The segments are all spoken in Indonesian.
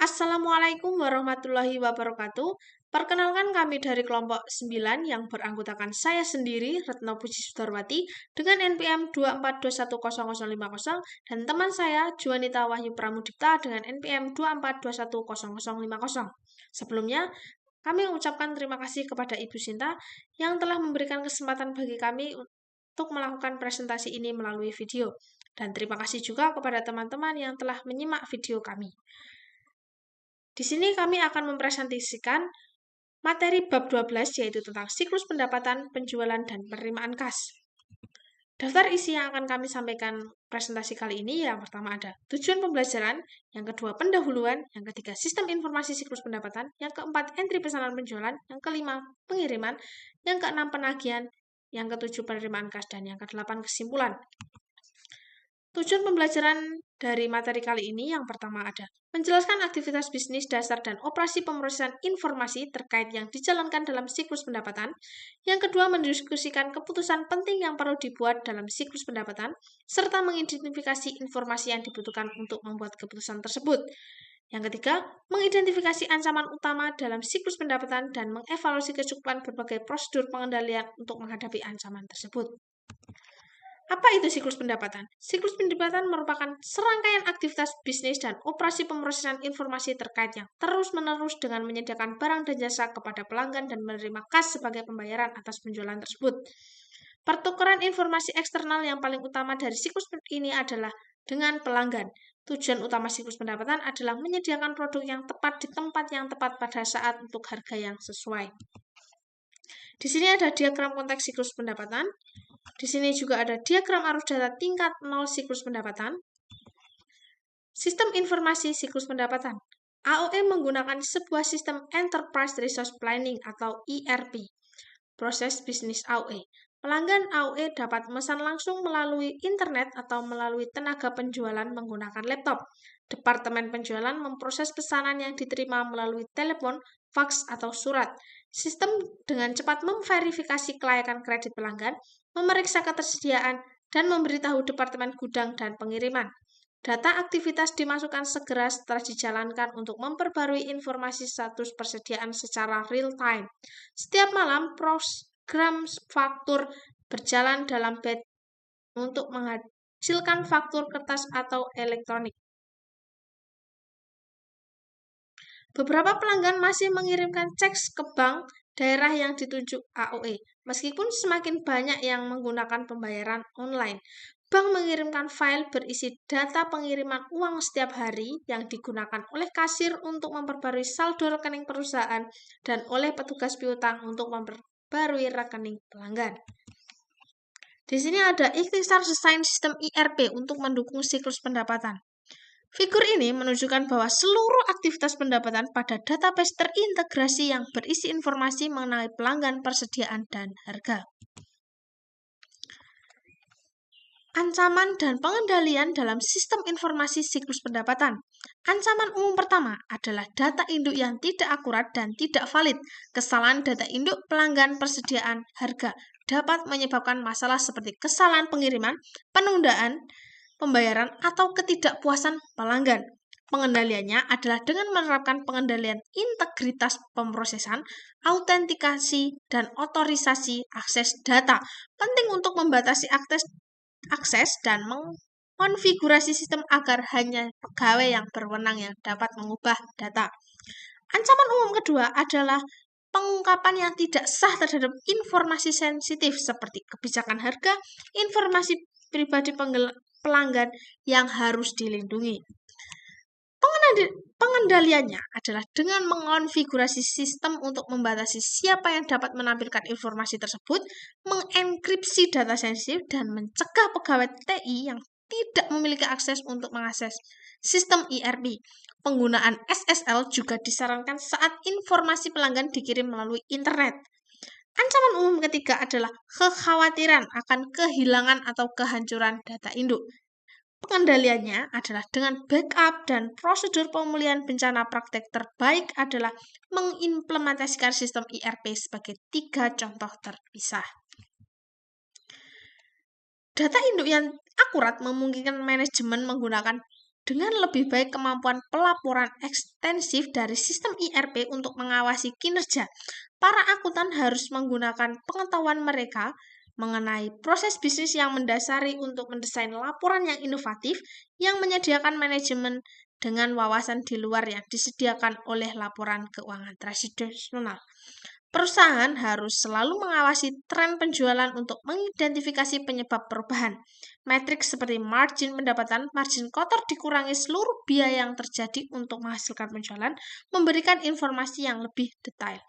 Assalamualaikum warahmatullahi wabarakatuh. Perkenalkan kami dari kelompok 9 yang beranggotakan saya sendiri, Retno Puji Sudarwati, dengan NPM 242100050 dan teman saya, Juanita Wahyu Pramudipta dengan NPM 242100050. Sebelumnya, kami mengucapkan terima kasih kepada Ibu Sinta yang telah memberikan kesempatan bagi kami untuk melakukan presentasi ini melalui video. Dan terima kasih juga kepada teman-teman yang telah menyimak video kami. Di sini kami akan mempresentasikan materi bab 12 yaitu tentang siklus pendapatan, penjualan, dan penerimaan kas. Daftar isi yang akan kami sampaikan presentasi kali ini yang pertama ada tujuan pembelajaran, yang kedua pendahuluan, yang ketiga sistem informasi siklus pendapatan, yang keempat entry pesanan penjualan, yang kelima pengiriman, yang keenam penagihan, yang ketujuh penerimaan kas, dan yang kedelapan kesimpulan. Tujuan pembelajaran dari materi kali ini yang pertama ada menjelaskan aktivitas bisnis dasar dan operasi pemrosesan informasi terkait yang dijalankan dalam siklus pendapatan. Yang kedua, mendiskusikan keputusan penting yang perlu dibuat dalam siklus pendapatan, serta mengidentifikasi informasi yang dibutuhkan untuk membuat keputusan tersebut. Yang ketiga, mengidentifikasi ancaman utama dalam siklus pendapatan dan mengevaluasi kecukupan berbagai prosedur pengendalian untuk menghadapi ancaman tersebut. Apa itu siklus pendapatan? Siklus pendapatan merupakan serangkaian aktivitas bisnis dan operasi pemrosesan informasi terkait yang terus-menerus dengan menyediakan barang dan jasa kepada pelanggan dan menerima kas sebagai pembayaran atas penjualan tersebut. Pertukaran informasi eksternal yang paling utama dari siklus ini adalah dengan pelanggan. Tujuan utama siklus pendapatan adalah menyediakan produk yang tepat di tempat yang tepat pada saat untuk harga yang sesuai. Di sini ada diagram konteks siklus pendapatan. Di sini juga ada diagram arus data tingkat 0 siklus pendapatan. Sistem informasi siklus pendapatan. AOE menggunakan sebuah sistem Enterprise Resource Planning atau ERP. Proses bisnis AOE. Pelanggan AOE dapat memesan langsung melalui internet atau melalui tenaga penjualan menggunakan laptop. Departemen penjualan memproses pesanan yang diterima melalui telepon, fax, atau surat. Sistem dengan cepat memverifikasi kelayakan kredit pelanggan, memeriksa ketersediaan, dan memberitahu Departemen Gudang dan Pengiriman. Data aktivitas dimasukkan segera setelah dijalankan untuk memperbarui informasi status persediaan secara real-time. Setiap malam, program faktur berjalan dalam batch untuk menghasilkan faktur kertas atau elektronik. Beberapa pelanggan masih mengirimkan cek ke bank daerah yang ditunjuk AOE. Meskipun semakin banyak yang menggunakan pembayaran online, bank mengirimkan file berisi data pengiriman uang setiap hari yang digunakan oleh kasir untuk memperbarui saldo rekening perusahaan dan oleh petugas piutang untuk memperbarui rekening pelanggan. Di sini ada ikhtisar desain sistem ERP untuk mendukung siklus pendapatan. Figur ini menunjukkan bahwa seluruh aktivitas pendapatan pada database terintegrasi yang berisi informasi mengenai pelanggan, persediaan, dan harga. Ancaman dan pengendalian dalam sistem informasi siklus pendapatan. Ancaman umum pertama adalah data induk yang tidak akurat dan tidak valid. Kesalahan data induk pelanggan, persediaan, harga dapat menyebabkan masalah seperti kesalahan pengiriman, penundaan pembayaran, atau ketidakpuasan pelanggan. Pengendaliannya adalah dengan menerapkan pengendalian integritas pemrosesan, autentikasi, dan otorisasi akses data. Penting untuk membatasi akses dan mengonfigurasi sistem agar hanya pegawai yang berwenang yang dapat mengubah data. Ancaman umum kedua adalah pengungkapan yang tidak sah terhadap informasi sensitif seperti kebijakan harga, informasi pribadi pelanggan yang harus dilindungi. Pengendaliannya adalah dengan mengonfigurasi sistem untuk membatasi siapa yang dapat menampilkan informasi tersebut, mengenkripsi data sensitif, dan mencegah pegawai TI yang tidak memiliki akses untuk mengakses sistem ERP. Penggunaan SSL juga disarankan saat informasi pelanggan dikirim melalui internet. Ancaman umum ketiga adalah kekhawatiran akan kehilangan atau kehancuran data induk. Pengendaliannya adalah dengan backup dan prosedur pemulihan bencana. Praktek terbaik adalah mengimplementasikan sistem ERP sebagai 3 contoh terpisah. Data induk yang akurat memungkinkan manajemen menggunakan Dengan lebih baik kemampuan pelaporan ekstensif dari sistem ERP untuk mengawasi kinerja, para akuntan harus menggunakan pengetahuan mereka mengenai proses bisnis yang mendasari untuk mendesain laporan yang inovatif yang menyediakan manajemen dengan wawasan di luar yang disediakan oleh laporan keuangan tradisional. Perusahaan harus selalu mengawasi tren penjualan untuk mengidentifikasi penyebab perubahan. Metrik seperti margin pendapatan, margin kotor dikurangi seluruh biaya yang terjadi untuk menghasilkan penjualan, memberikan informasi yang lebih detail.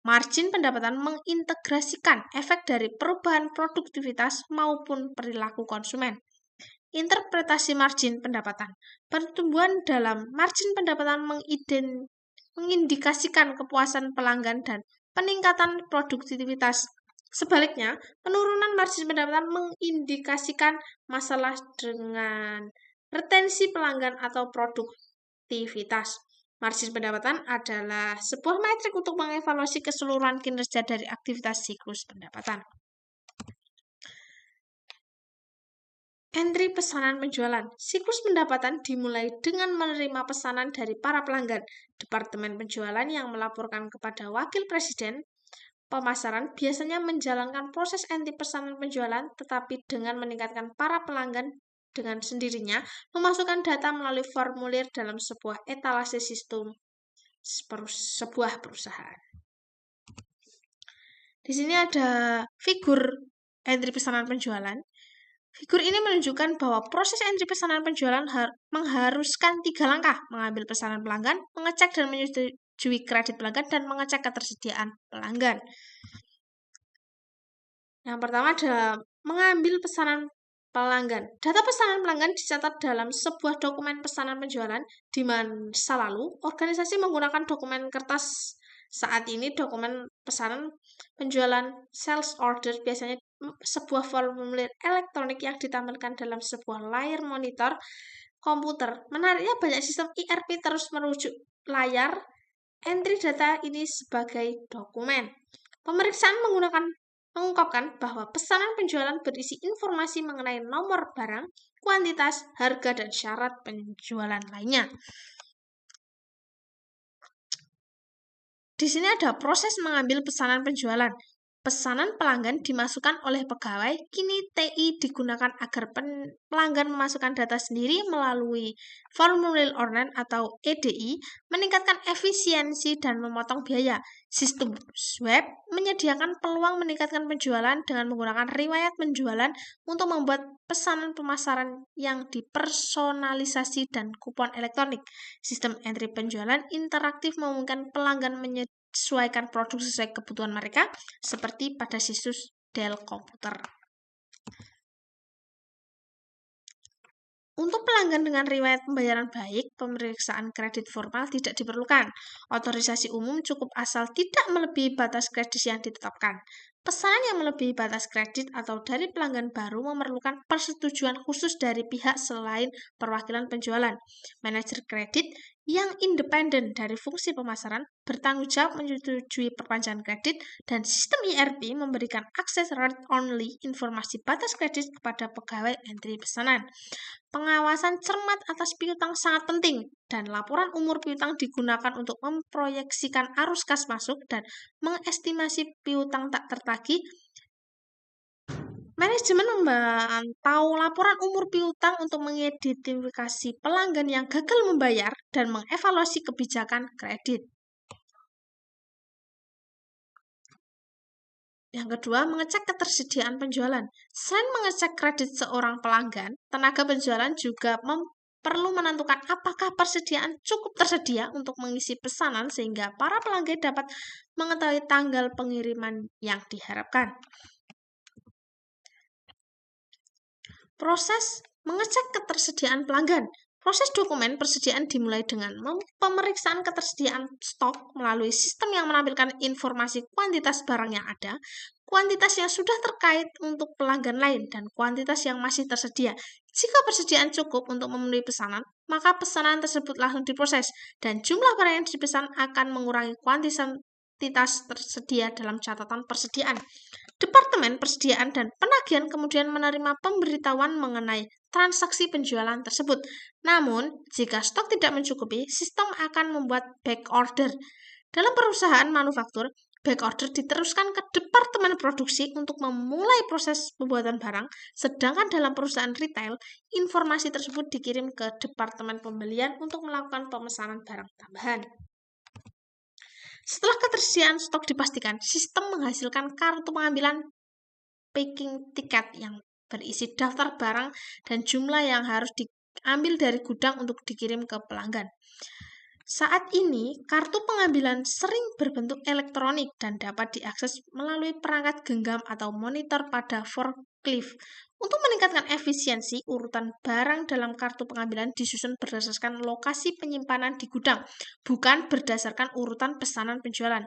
Margin pendapatan mengintegrasikan efek dari perubahan produktivitas maupun perilaku konsumen. Interpretasi margin pendapatan. Pertumbuhan dalam margin pendapatan mengindikasikan kepuasan pelanggan dan peningkatan produktivitas. Sebaliknya, penurunan margin pendapatan mengindikasikan masalah dengan retensi pelanggan atau produktivitas. Margin pendapatan adalah sebuah metrik untuk mengevaluasi keseluruhan kinerja dari aktivitas siklus pendapatan. Entry pesanan penjualan. Siklus pendapatan dimulai dengan menerima pesanan dari para pelanggan. Departemen penjualan yang melaporkan kepada wakil presiden pemasaran biasanya menjalankan proses entry pesanan penjualan, tetapi dengan meningkatkan para pelanggan dengan sendirinya memasukkan data melalui formulir dalam sebuah etalase sistem sebuah perusahaan. Di sini ada figur entry pesanan penjualan. Figur ini menunjukkan bahwa proses entry pesanan penjualan mengharuskan 3 langkah: mengambil pesanan pelanggan, mengecek dan menyetujui kredit pelanggan, dan mengecek ketersediaan pelanggan. Yang pertama adalah mengambil pesanan pelanggan. Data pesanan pelanggan dicatat dalam sebuah dokumen pesanan penjualan. Di masa lalu, organisasi menggunakan dokumen kertas. Saat ini dokumen pesanan penjualan sales order biasanya sebuah formulir elektronik yang ditampilkan dalam sebuah layar monitor komputer. Menariknya, banyak sistem ERP terus merujuk layar entry data ini sebagai dokumen. Pemeriksaan mengungkapkan bahwa pesanan penjualan berisi informasi mengenai nomor barang, kuantitas, harga, dan syarat penjualan lainnya. Di sini ada proses mengambil pesanan penjualan. Pesanan pelanggan dimasukkan oleh pegawai. Kini TI digunakan agar pelanggan memasukkan data sendiri melalui formulir online atau EDI, meningkatkan efisiensi dan memotong biaya. Sistem web menyediakan peluang meningkatkan penjualan dengan menggunakan riwayat penjualan untuk membuat pesanan pemasaran yang dipersonalisasi dan kupon elektronik. Sistem entry penjualan interaktif memungkinkan pelanggan menyesuaikan produk sesuai kebutuhan mereka, seperti pada situs Dell komputer. Untuk pelanggan dengan riwayat pembayaran baik, pemeriksaan kredit formal tidak diperlukan. Otorisasi umum cukup asal tidak melebihi batas kredit yang ditetapkan. Pesanan yang melebihi batas kredit atau dari pelanggan baru memerlukan persetujuan khusus dari pihak selain perwakilan penjualan. Manajer kredit yang independen dari fungsi pemasaran bertanggung jawab menyetujui perpanjangan kredit, dan sistem ERP memberikan akses read-only informasi batas kredit kepada pegawai entry pesanan. Pengawasan cermat atas piutang sangat penting, dan laporan umur piutang digunakan untuk memproyeksikan arus kas masuk dan mengestimasi piutang tak tertagih. Manajemen memantau laporan umur piutang untuk mengidentifikasi pelanggan yang gagal membayar dan mengevaluasi kebijakan kredit. Yang kedua, mengecek ketersediaan penjualan. Selain mengecek kredit seorang pelanggan, tenaga penjualan juga perlu menentukan apakah persediaan cukup tersedia untuk mengisi pesanan sehingga para pelanggan dapat mengetahui tanggal pengiriman yang diharapkan. Proses mengecek ketersediaan pelanggan. Proses dokumen persediaan dimulai dengan pemeriksaan ketersediaan stok melalui sistem yang menampilkan informasi kuantitas barang yang ada, kuantitas yang sudah terkait untuk pelanggan lain, dan kuantitas yang masih tersedia. Jika persediaan cukup untuk memenuhi pesanan, maka pesanan tersebut langsung diproses, dan jumlah barang yang dipesan akan mengurangi kuantitas tersedia dalam catatan persediaan. Departemen Persediaan dan Penagihan kemudian menerima pemberitahuan mengenai transaksi penjualan tersebut. Namun, jika stok tidak mencukupi, sistem akan membuat back order. Dalam perusahaan manufaktur, back order diteruskan ke departemen produksi untuk memulai proses pembuatan barang, sedangkan dalam perusahaan retail, informasi tersebut dikirim ke departemen pembelian untuk melakukan pemesanan barang tambahan. Setelah ketersediaan stok dipastikan, sistem menghasilkan kartu pengambilan packing tiket yang berisi daftar barang dan jumlah yang harus diambil dari gudang untuk dikirim ke pelanggan. Saat ini, kartu pengambilan sering berbentuk elektronik dan dapat diakses melalui perangkat genggam atau monitor pada forklift. Untuk meningkatkan efisiensi, urutan barang dalam kartu pengambilan disusun berdasarkan lokasi penyimpanan di gudang, bukan berdasarkan urutan pesanan penjualan.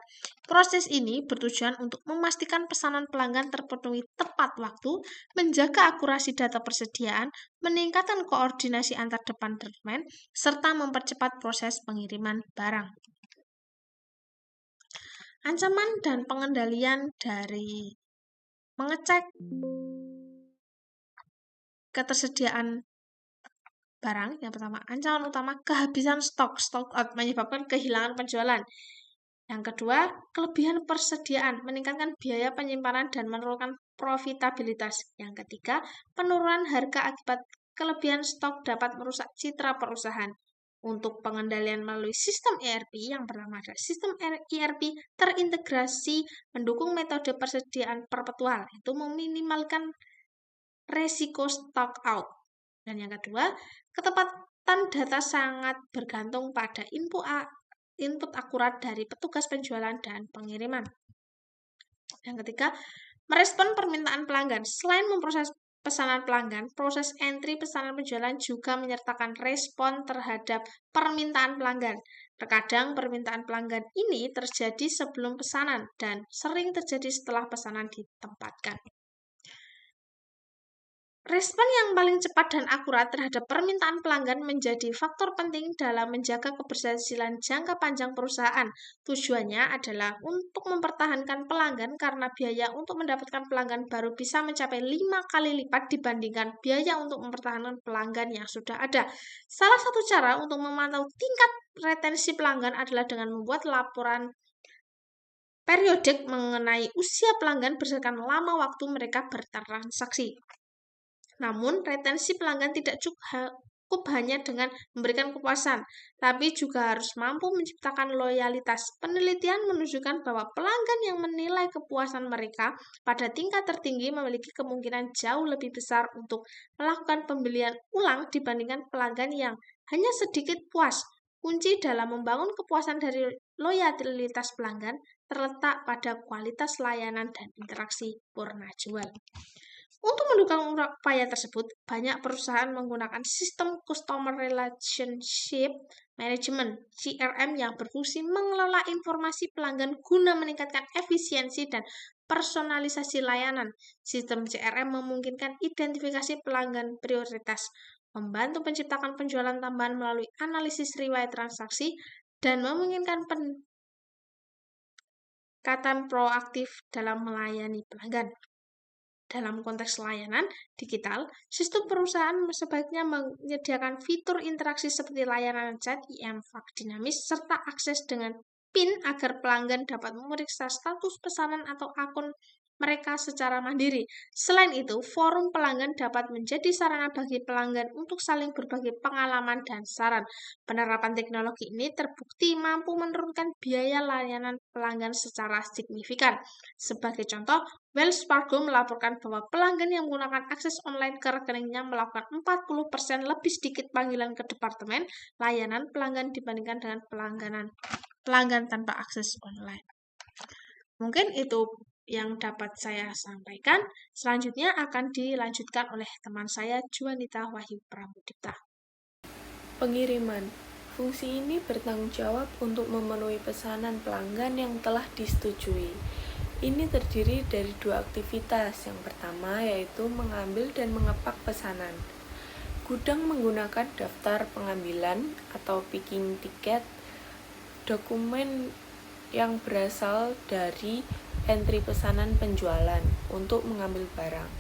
Proses ini bertujuan untuk memastikan pesanan pelanggan terpenuhi tepat waktu, menjaga akurasi data persediaan, meningkatkan koordinasi antar departemen, serta mempercepat proses pengiriman barang. Ancaman dan pengendalian dari mengecek ketersediaan barang. Yang pertama, ancaman utama kehabisan stok out menyebabkan kehilangan penjualan. Yang kedua, kelebihan persediaan meningkatkan biaya penyimpanan dan menurunkan profitabilitas. Yang ketiga, penurunan harga akibat kelebihan stok dapat merusak citra perusahaan. Untuk pengendalian melalui sistem ERP, yang pertama adalah sistem ERP terintegrasi mendukung metode persediaan perpetual, itu meminimalkan resiko stock out. Dan yang kedua, ketepatan data sangat bergantung pada input akurat dari petugas penjualan dan pengiriman. Yang ketiga, merespon permintaan pelanggan. Selain memproses pesanan pelanggan, proses entry pesanan penjualan juga menyertakan respon terhadap permintaan pelanggan. Terkadang permintaan pelanggan ini terjadi sebelum pesanan dan sering terjadi setelah pesanan ditempatkan. Respon yang paling cepat dan akurat terhadap permintaan pelanggan menjadi faktor penting dalam menjaga keberhasilan jangka panjang perusahaan. Tujuannya adalah untuk mempertahankan pelanggan karena biaya untuk mendapatkan pelanggan baru bisa mencapai 5 kali lipat dibandingkan biaya untuk mempertahankan pelanggan yang sudah ada. Salah satu cara untuk memantau tingkat retensi pelanggan adalah dengan membuat laporan periodik mengenai usia pelanggan berdasarkan lama waktu mereka bertransaksi. Namun, retensi pelanggan tidak cukup hanya dengan memberikan kepuasan, tapi juga harus mampu menciptakan loyalitas. Penelitian menunjukkan bahwa pelanggan yang menilai kepuasan mereka pada tingkat tertinggi memiliki kemungkinan jauh lebih besar untuk melakukan pembelian ulang dibandingkan pelanggan yang hanya sedikit puas. Kunci dalam membangun kepuasan dari loyalitas pelanggan terletak pada kualitas layanan dan interaksi purna jual. Untuk mendukung upaya tersebut, banyak perusahaan menggunakan sistem Customer Relationship Management (CRM) yang berfungsi mengelola informasi pelanggan guna meningkatkan efisiensi dan personalisasi layanan. Sistem CRM memungkinkan identifikasi pelanggan prioritas, membantu menciptakan penjualan tambahan melalui analisis riwayat transaksi, dan memungkinkan pendekatan proaktif dalam melayani pelanggan. Dalam konteks layanan digital, sistem perusahaan sebaiknya menyediakan fitur interaksi seperti layanan chat, fax dinamis, serta akses dengan PIN agar pelanggan dapat memeriksa status pesanan atau akun mereka secara mandiri. Selain itu, forum pelanggan dapat menjadi sarana bagi pelanggan untuk saling berbagi pengalaman dan saran. Penerapan teknologi ini terbukti mampu menurunkan biaya layanan pelanggan secara signifikan. Sebagai contoh, Wells Fargo melaporkan bahwa pelanggan yang menggunakan akses online ke rekeningnya melakukan 40% lebih sedikit panggilan ke departemen layanan pelanggan dibandingkan dengan pelanggan tanpa akses online. Mungkin itu yang dapat saya sampaikan. Selanjutnya akan dilanjutkan oleh teman saya, Juanita Wahyu Pramudipta. Pengiriman. Fungsi ini bertanggung jawab untuk memenuhi pesanan pelanggan yang telah disetujui. Ini terdiri dari 2 aktivitas. Yang pertama yaitu mengambil dan mengepak pesanan. Gudang menggunakan daftar pengambilan atau picking tiket, dokumen yang berasal dari entry pesanan penjualan untuk mengambil barang.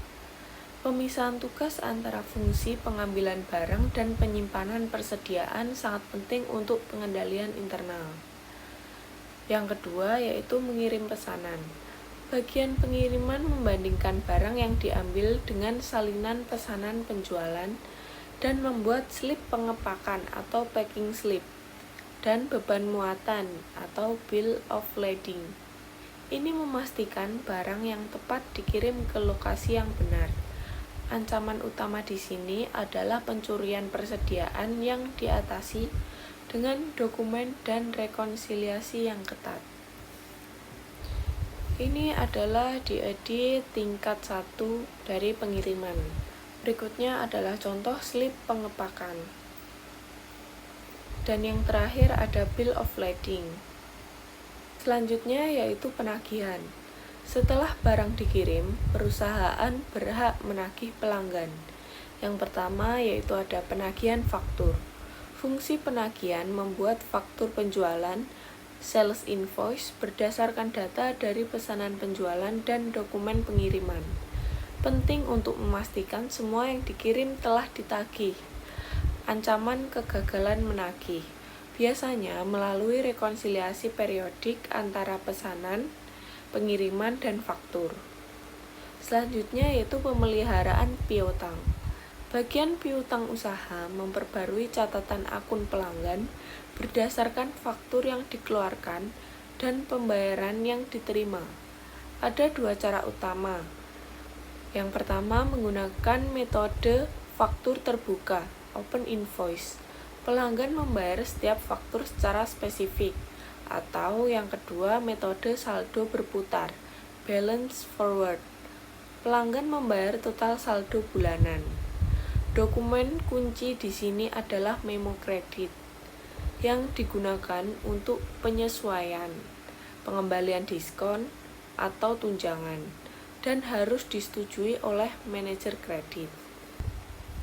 Pemisahan tugas antara fungsi pengambilan barang dan penyimpanan persediaan sangat penting untuk pengendalian internal. Yang kedua yaitu mengirim pesanan. Bagian pengiriman membandingkan barang yang diambil dengan salinan pesanan penjualan dan membuat slip pengepakan atau packing slip dan beban muatan atau bill of lading. Ini memastikan barang yang tepat dikirim ke lokasi yang benar. Ancaman utama di sini adalah pencurian persediaan yang diatasi dengan dokumen dan rekonsiliasi yang ketat. Ini adalah DAD tingkat 1 dari pengiriman. Berikutnya adalah contoh slip pengepakan. Dan yang terakhir ada bill of lading. Selanjutnya yaitu penagihan. Setelah barang dikirim, perusahaan berhak menagih pelanggan. Yang pertama yaitu ada penagihan faktur. Fungsi penagihan membuat faktur penjualan sales invoice berdasarkan data dari pesanan penjualan dan dokumen pengiriman. Penting untuk memastikan semua yang dikirim telah ditagih. Ancaman kegagalan menagih biasanya melalui rekonsiliasi periodik antara pesanan, pengiriman, dan faktur. Selanjutnya yaitu pemeliharaan piutang. Bagian piutang usaha memperbarui catatan akun pelanggan berdasarkan faktur yang dikeluarkan dan pembayaran yang diterima. Ada dua cara utama. Yang pertama menggunakan metode faktur terbuka, open invoice. Pelanggan membayar setiap faktur secara spesifik. Atau yang kedua metode saldo berputar, balance forward. Pelanggan membayar total saldo bulanan. Dokumen kunci di sini adalah memo kredit yang digunakan untuk penyesuaian, pengembalian diskon, atau tunjangan, dan harus disetujui oleh manajer kredit.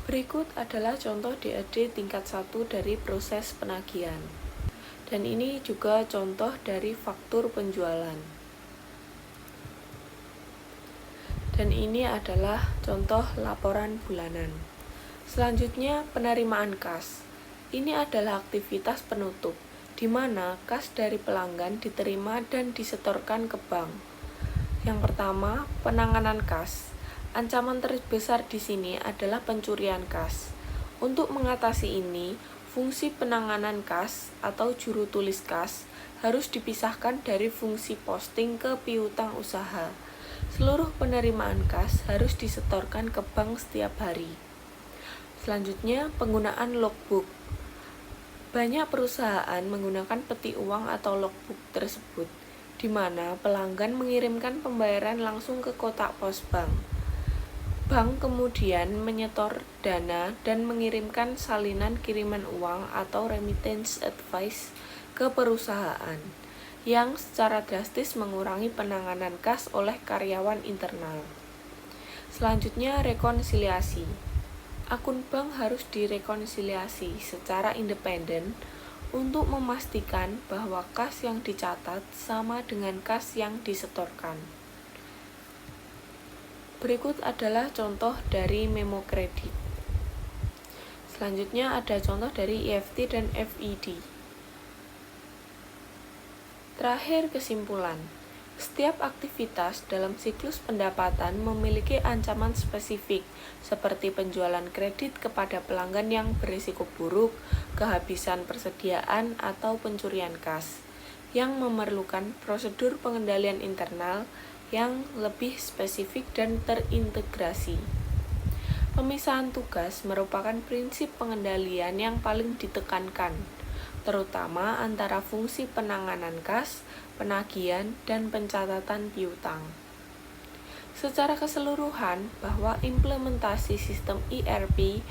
Berikut adalah contoh DAD tingkat 1 dari proses penagihan. Dan ini juga contoh dari faktur penjualan. Dan ini adalah contoh laporan bulanan. Selanjutnya, penerimaan kas. Ini adalah aktivitas penutup, di mana kas dari pelanggan diterima dan disetorkan ke bank. Yang pertama, penanganan kas. Ancaman terbesar di sini adalah pencurian kas. Untuk mengatasi ini, fungsi penanganan kas atau juru tulis kas harus dipisahkan dari fungsi posting ke piutang usaha. Seluruh penerimaan kas harus disetorkan ke bank setiap hari. Selanjutnya, penggunaan logbook. Banyak perusahaan menggunakan peti uang atau logbook tersebut, di mana pelanggan mengirimkan pembayaran langsung ke kotak pos bank. Bank kemudian menyetor dana dan mengirimkan salinan kiriman uang atau remittance advice ke perusahaan, yang secara drastis mengurangi penanganan kas oleh karyawan internal. Selanjutnya, rekonsiliasi. Akun bank harus direkonsiliasi secara independen untuk memastikan bahwa kas yang dicatat sama dengan kas yang disetorkan. Berikut adalah contoh dari memo kredit. Selanjutnya ada contoh dari EFT dan FED. Terakhir, kesimpulan. Setiap aktivitas dalam siklus pendapatan memiliki ancaman spesifik, seperti penjualan kredit kepada pelanggan yang berisiko buruk, kehabisan persediaan, atau pencurian kas, yang memerlukan prosedur pengendalian internal yang lebih spesifik dan terintegrasi. Pemisahan tugas merupakan prinsip pengendalian yang paling ditekankan, terutama antara fungsi penanganan kas, penagihan, dan pencatatan piutang. Secara keseluruhan, bahwa implementasi sistem ERP,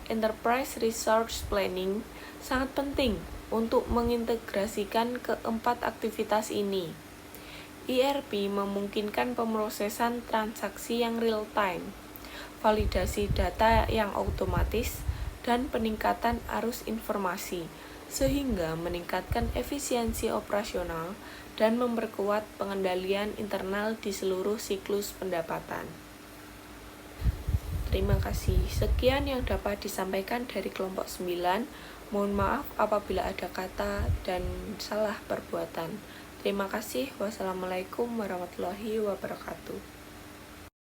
Enterprise Resource Planning, sangat penting untuk mengintegrasikan keempat aktivitas ini. ERP memungkinkan pemrosesan transaksi yang real-time, validasi data yang otomatis, dan peningkatan arus informasi, sehingga meningkatkan efisiensi operasional dan memperkuat pengendalian internal di seluruh siklus pendapatan. Terima kasih. Sekian yang dapat disampaikan dari kelompok 9. Mohon maaf apabila ada kata dan salah perbuatan. Terima kasih. Wassalamualaikum warahmatullahi wabarakatuh.